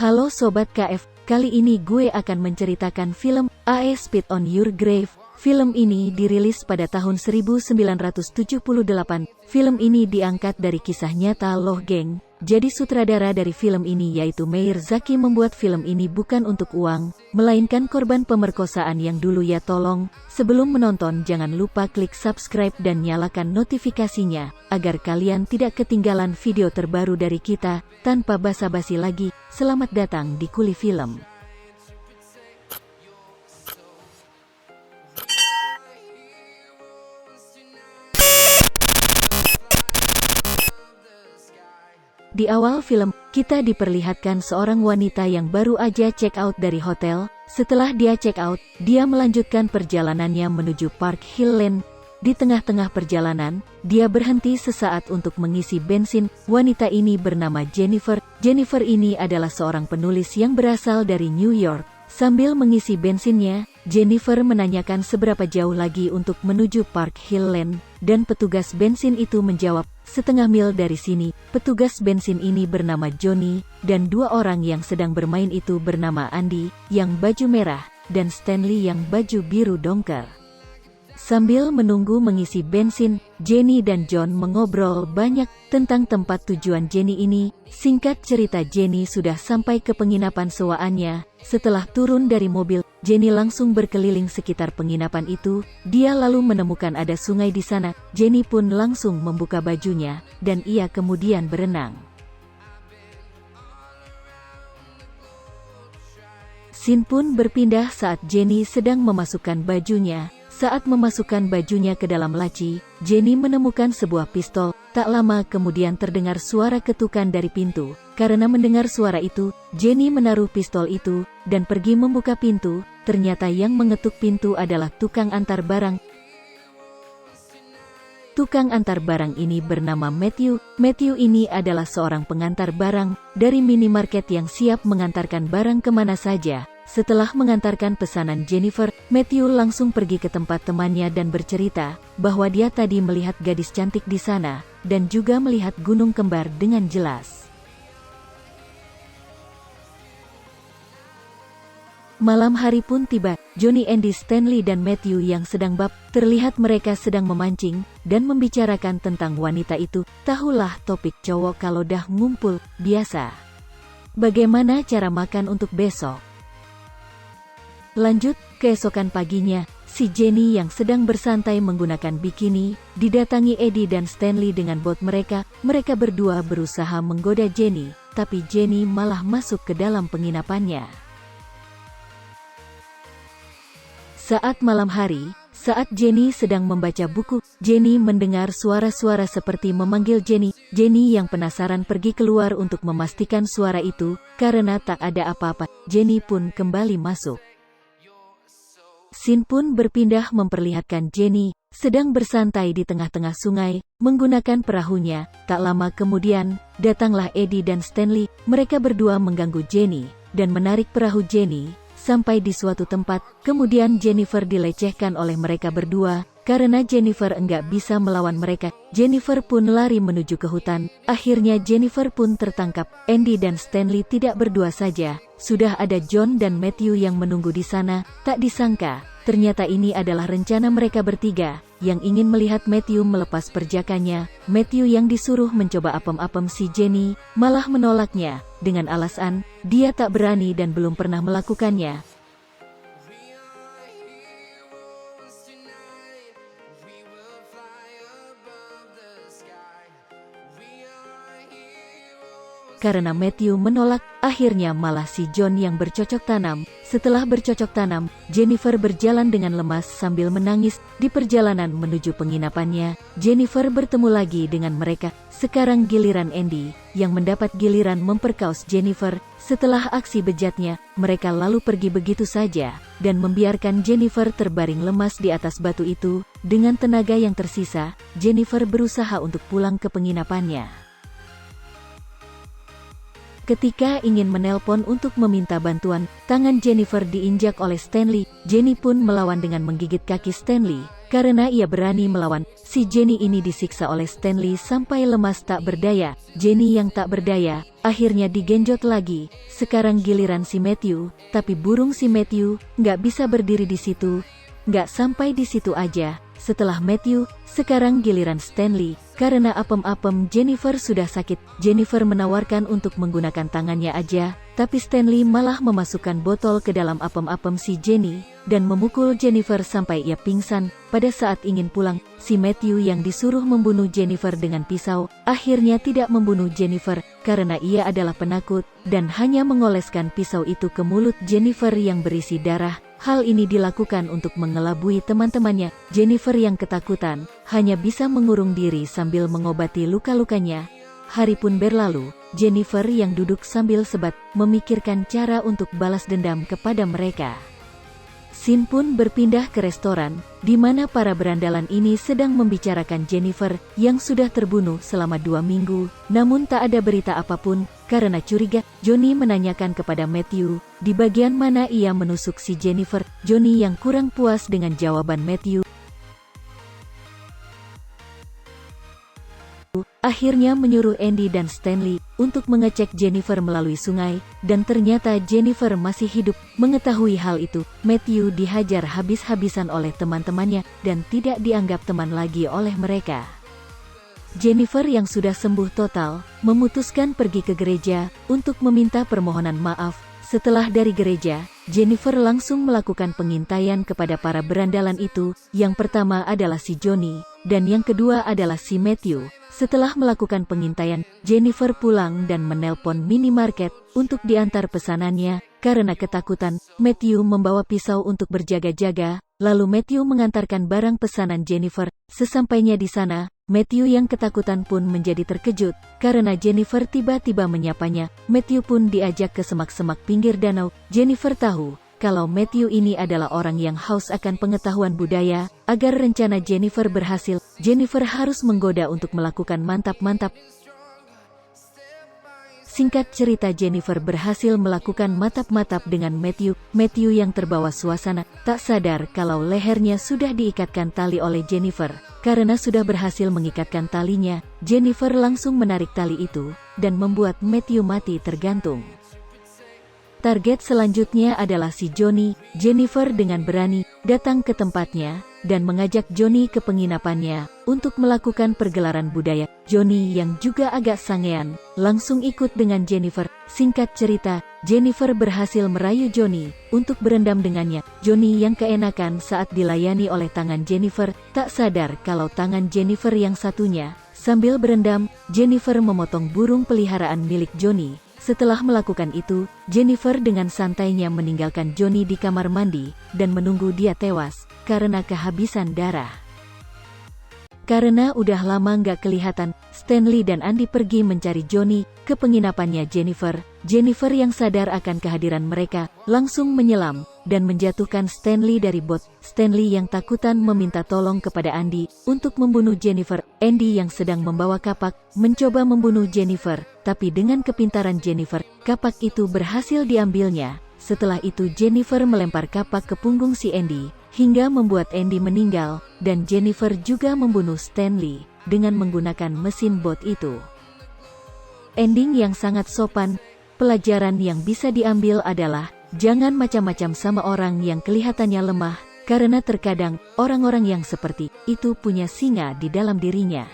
Halo Sobat KF, kali ini gue akan menceritakan film I Spit on Your Grave. Film ini dirilis pada tahun 1978. Film ini diangkat dari kisah nyata Loh Geng. Jadi sutradara dari film ini yaitu Meir Zaki membuat film ini bukan untuk uang, melainkan korban pemerkosaan yang dulu ia tolong. Sebelum menonton jangan lupa klik subscribe dan nyalakan notifikasinya, agar kalian tidak ketinggalan video terbaru dari kita. Tanpa basa-basi lagi, selamat datang di Kuli Film. Di awal film, kita diperlihatkan seorang wanita yang baru aja check out dari hotel. Setelah dia check out, dia melanjutkan perjalanannya menuju Park Hill Lane. Di tengah-tengah perjalanan, dia berhenti sesaat untuk mengisi bensin. Wanita ini bernama Jennifer. Jennifer ini adalah seorang penulis yang berasal dari New York. Sambil mengisi bensinnya, Jennifer menanyakan seberapa jauh lagi untuk menuju Park Hill Lane, dan petugas bensin itu menjawab, 1/2 mil dari sini. Petugas bensin ini bernama Johnny, dan dua orang yang sedang bermain itu bernama Andy, yang baju merah, dan Stanley yang baju biru dongker. Sambil menunggu mengisi bensin, Jenny dan John mengobrol banyak tentang tempat tujuan Jenny ini. Singkat cerita, Jenny sudah sampai ke penginapan sewaannya. Setelah turun dari mobil, Jenny langsung berkeliling sekitar penginapan itu. Dia lalu menemukan ada sungai di sana. Jenny pun langsung membuka bajunya, dan ia kemudian berenang. Scene pun berpindah saat Jenny sedang memasukkan bajunya. Saat memasukkan bajunya ke dalam laci, Jenny menemukan sebuah pistol. Tak lama kemudian terdengar suara ketukan dari pintu. Karena mendengar suara itu, Jenny menaruh pistol itu, dan pergi membuka pintu. Ternyata yang mengetuk pintu adalah tukang antar barang. Tukang antar barang ini bernama Matthew. Matthew ini adalah seorang pengantar barang dari minimarket yang siap mengantarkan barang kemana saja. Setelah mengantarkan pesanan Jennifer, Matthew langsung pergi ke tempat temannya dan bercerita bahwa dia tadi melihat gadis cantik di sana, dan juga melihat gunung kembar dengan jelas. Malam hari pun tiba. Johnny, Andy, Stanley dan Matthew yang sedang terlihat mereka sedang memancing dan membicarakan tentang wanita itu. Tahulah topik cowok kalau dah ngumpul, biasa. Bagaimana cara makan untuk besok? Lanjut, keesokan paginya, si Jenny yang sedang bersantai menggunakan bikini, didatangi Eddie dan Stanley dengan bot mereka. Mereka berdua berusaha menggoda Jenny, tapi Jenny malah masuk ke dalam penginapannya. Saat malam hari, saat Jenny sedang membaca buku, Jenny mendengar suara-suara seperti memanggil Jenny. Jenny yang penasaran pergi keluar untuk memastikan suara itu. Karena tak ada apa-apa, Jenny pun kembali masuk. Scene pun berpindah memperlihatkan Jenny sedang bersantai di tengah-tengah sungai, menggunakan perahunya. Tak lama kemudian, datanglah Eddie dan Stanley. Mereka berdua mengganggu Jenny, dan menarik perahu Jenny sampai di suatu tempat. Kemudian Jennifer dilecehkan oleh mereka berdua. Karena Jennifer enggak bisa melawan mereka, Jennifer pun lari menuju ke hutan. Akhirnya Jennifer pun tertangkap. Andy dan Stanley tidak berdua saja, sudah ada John dan Matthew yang menunggu di sana. Tak disangka, ternyata ini adalah rencana mereka bertiga, yang ingin melihat Matthew melepas perjakannya. Matthew yang disuruh mencoba apem-apem si Jenny, malah menolaknya, dengan alasan, dia tak berani dan belum pernah melakukannya. Karena Matthew menolak, akhirnya malah si John yang bercocok tanam. Setelah bercocok tanam, Jennifer berjalan dengan lemas sambil menangis. Di perjalanan menuju penginapannya, Jennifer bertemu lagi dengan mereka. Sekarang giliran Andy, yang mendapat giliran memperkaos Jennifer. Setelah aksi bejatnya, mereka lalu pergi begitu saja, dan membiarkan Jennifer terbaring lemas di atas batu itu. Dengan tenaga yang tersisa, Jennifer berusaha untuk pulang ke penginapannya. Ketika ingin menelpon untuk meminta bantuan, tangan Jennifer diinjak oleh Stanley. Jenny pun melawan dengan menggigit kaki Stanley. karena ia berani melawan. Si Jenny ini disiksa oleh Stanley sampai lemas tak berdaya. Jenny yang tak berdaya, akhirnya digenjot lagi. Sekarang giliran si Matthew, tapi burung si Matthew nggak bisa berdiri di situ. Nggak sampai di situ aja. Setelah Matthew, sekarang giliran Stanley. Karena apem-apem Jennifer sudah sakit, Jennifer menawarkan untuk menggunakan tangannya aja, tapi Stanley malah memasukkan botol ke dalam apem-apem si Jenny, dan memukul Jennifer sampai ia pingsan. Pada saat ingin pulang, si Matthew yang disuruh membunuh Jennifer dengan pisau, akhirnya tidak membunuh Jennifer, karena ia adalah penakut, dan hanya mengoleskan pisau itu ke mulut Jennifer yang berisi darah. Hal ini dilakukan untuk mengelabui teman-temannya. Jennifer yang ketakutan, hanya bisa mengurung diri sambil mengobati luka-lukanya. Hari pun berlalu, Jennifer yang duduk sambil sebat, memikirkan cara untuk balas dendam kepada mereka. Scene pun berpindah ke restoran, di mana para berandalan ini sedang membicarakan Jennifer, yang sudah terbunuh selama 2 minggu, namun tak ada berita apapun. Karena curiga, Johnny menanyakan kepada Matthew, di bagian mana ia menusuk si Jennifer. Johnny yang kurang puas dengan jawaban Matthew, akhirnya menyuruh Andy dan Stanley untuk mengecek Jennifer melalui sungai, dan ternyata Jennifer masih hidup. Mengetahui hal itu, Matthew dihajar habis-habisan oleh teman-temannya, dan tidak dianggap teman lagi oleh mereka. Jennifer yang sudah sembuh total, memutuskan pergi ke gereja untuk meminta permohonan maaf. Setelah dari gereja, Jennifer langsung melakukan pengintaian kepada para berandalan itu. Yang pertama adalah si Johnny, dan yang kedua adalah si Matthew. Setelah melakukan pengintaian, Jennifer pulang dan menelpon minimarket untuk diantar pesanannya. Karena ketakutan, Matthew membawa pisau untuk berjaga-jaga. Lalu Matthew mengantarkan barang pesanan Jennifer. Sesampainya di sana, Matthew yang ketakutan pun menjadi terkejut, karena Jennifer tiba-tiba menyapanya. Matthew pun diajak ke semak-semak pinggir danau. Jennifer tahu kalau Matthew ini adalah orang yang haus akan pengetahuan budaya. Agar rencana Jennifer berhasil, Jennifer harus menggoda untuk melakukan mantap-mantap. Singkat cerita, Jennifer berhasil melakukan mantap-mantap dengan Matthew. Matthew yang terbawa suasana, tak sadar kalau lehernya sudah diikatkan tali oleh Jennifer. Karena sudah berhasil mengikatkan talinya, Jennifer langsung menarik tali itu, dan membuat Matthew mati tergantung. Target selanjutnya adalah si Johnny. Jennifer dengan berani datang ke tempatnya, dan mengajak Johnny ke penginapannya untuk melakukan pergelaran budaya. Johnny yang juga agak sangean, langsung ikut dengan Jennifer. Singkat cerita, Jennifer berhasil merayu Johnny untuk berendam dengannya. Johnny yang keenakan saat dilayani oleh tangan Jennifer, tak sadar kalau tangan Jennifer yang satunya, sambil berendam, Jennifer memotong burung peliharaan milik Johnny. Setelah melakukan itu, Jennifer dengan santainya meninggalkan Johnny di kamar mandi, dan menunggu dia tewas, karena kehabisan darah. Karena udah lama nggak kelihatan, Stanley dan Andy pergi mencari Johnny ke penginapannya Jennifer. Jennifer yang sadar akan kehadiran mereka, langsung menyelam, dan menjatuhkan Stanley dari bot. Stanley yang takutan meminta tolong kepada Andy untuk membunuh Jennifer. Andy yang sedang membawa kapak, mencoba membunuh Jennifer, tapi dengan kepintaran Jennifer, kapak itu berhasil diambilnya. Setelah itu Jennifer melempar kapak ke punggung si Andy, hingga membuat Andy meninggal, dan Jennifer juga membunuh Stanley dengan menggunakan mesin bot itu. Ending yang sangat sopan. Pelajaran yang bisa diambil adalah, jangan macam-macam sama orang yang kelihatannya lemah, karena terkadang orang-orang yang seperti itu punya singa di dalam dirinya.